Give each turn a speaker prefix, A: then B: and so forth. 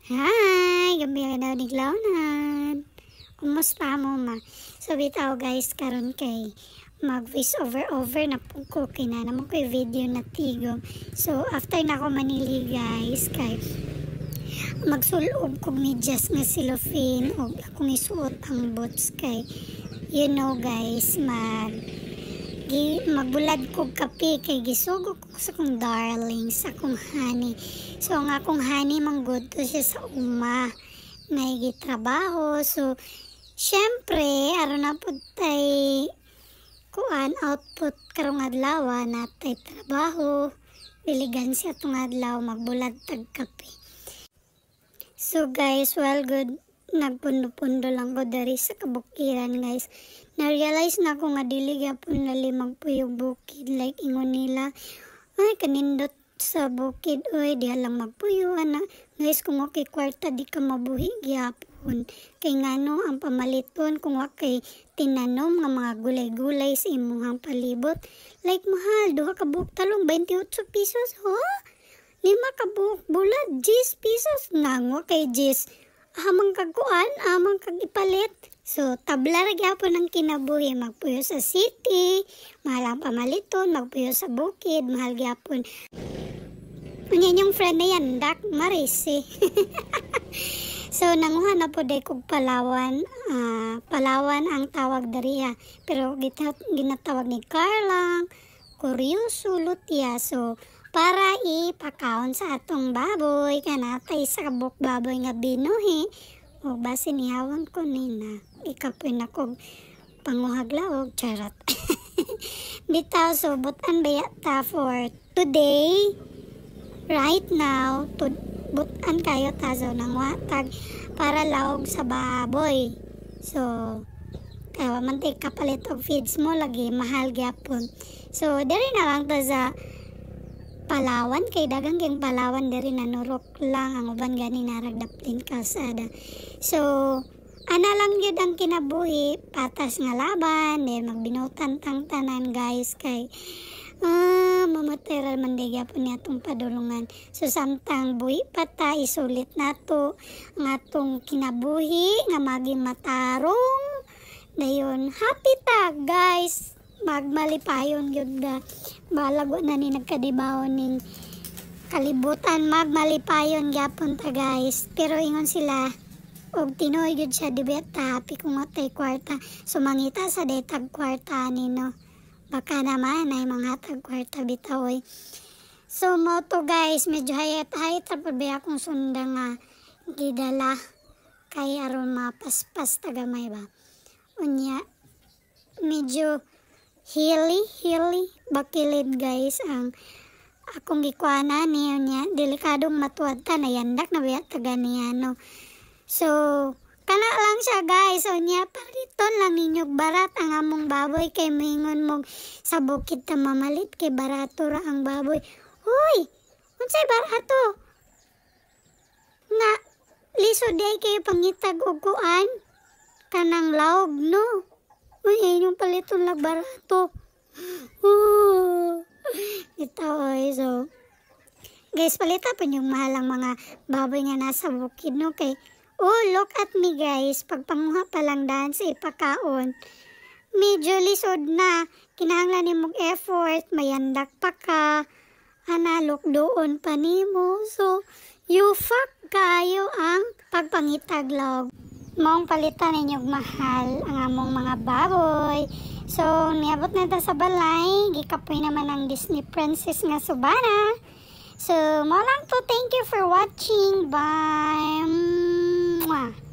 A: Hi! Gabi na niglawnan. Kumusta mo ma? So bitaw guys, karon kay mag voice over na po ko kina naman ko video na tigo. So after na ko manili guys, kay magsulob kog medyas nga cellophane og akong isuot ang boots kay you know guys, magbulad kog kape kay gisugo ko sa akong darling, sa akong honey. So ang akong honey manggod to siya sa uma na trabaho. So syempre aron na pud tay kuan output karong adlaw natay trabaho, diligan siya tong adlaw magbulad tag kape. So guys, well good, nagpundo-pundo lang ko dari sa kabukiran guys. Na-realize na ko nga dili gyapon nali magpuyog bukid, like ingon nila ay kanindot sa bukid oy diha lang magpuyo ana. Guys, kung okay kwarta di ka mabuhi gyapon, kay ngano ang pamaliton kung wa kay tinanom nga mga gulay-gulay sa imong palibot, like mahal duha ka buok talong 28 pesos ho, 5 ka buok bulad 10 pesos nango kay 10 amang kaguan, amang kag ipalit. So, tabla ra gyapon ang kinabuhi, magpuyo sa city, mahal ang pamaliton, magpuyo sa bukid, mahal gyapon. Unyan yung friend na yan, Dak Marisi. So, nanguha na po day kog Palawan. Palawan ang tawag dariya. Pero ginatawag ni Carlang, Kuryoso, Lutya. So, para ipakaon sa atong baboy, kanatay sa kabuk baboy nga binuhi, o basi nihawan ko nina. Ikapoy na kog panguhaglaog, charot. Bitaw, so butan bayata for today, right now, butan kayo tazo ng watag para laog sa baboy. So, kaya mantik kapalit og feeds mo lagi, mahal gyapon. So, diri na lang to sa Palawan, kay dagang keng Palawan diri nanurok lang ang uban gani naragdaplin kalsada. So, ana lang yun ang kinabuhi, patas nga laban, then magbinutan tang tanan guys, kay mamatera man di gyapon ni atong padulungan. So samtang buhi pata isulit nato ang atong kinabuhi nga maging matarong. Dayon, happy ta guys. Magmalipayon gyud ga. Balago na ni nagkadibawon ning kalibutan, magmalipayon gyapon ta guys. Pero ingon sila og tinoy gyud siya dibeta happy kung matay kwarta. So mangita sa detag kwarta nino. Baka naman ay mga tag kwarta bitaw. So mo to guys, medyo hayat ra pud ba akong sunda nga gidala kay aron mapaspas tagamay ba. Unya medyo hili bakilid guys ang akong gikuana niya niya, delikadong matuwad ta na yandak na biya taga niya no. So kana lang siya guys, o niya pariton lang ninyog barat ang among baboy kay mingon mong sa bukid ta mamalit kay barato ra ang baboy. Hoy, unsay barato nga lisod day kayo pangitag og kuan kanang laog no. Uy, yung paliton lang barato. Ito oy. So guys, palita pa yung mahalang mga baboy nga nasa bukid no. Kay look at me guys, pagpanguha pa lang daan sa ipakaon, medyo lisod na, kinahanglan ni mong effort, mayandak pa ka, analok doon pa nimo. So you fuck kayo ang pagpangitaglog. Maong palitan ninyog mahal ang among mga baboy. So, niabot na ta sa balay. Gikapoy naman ang Disney princess nga subana. So, mo lang to. Thank you for watching. Bye. Mwah.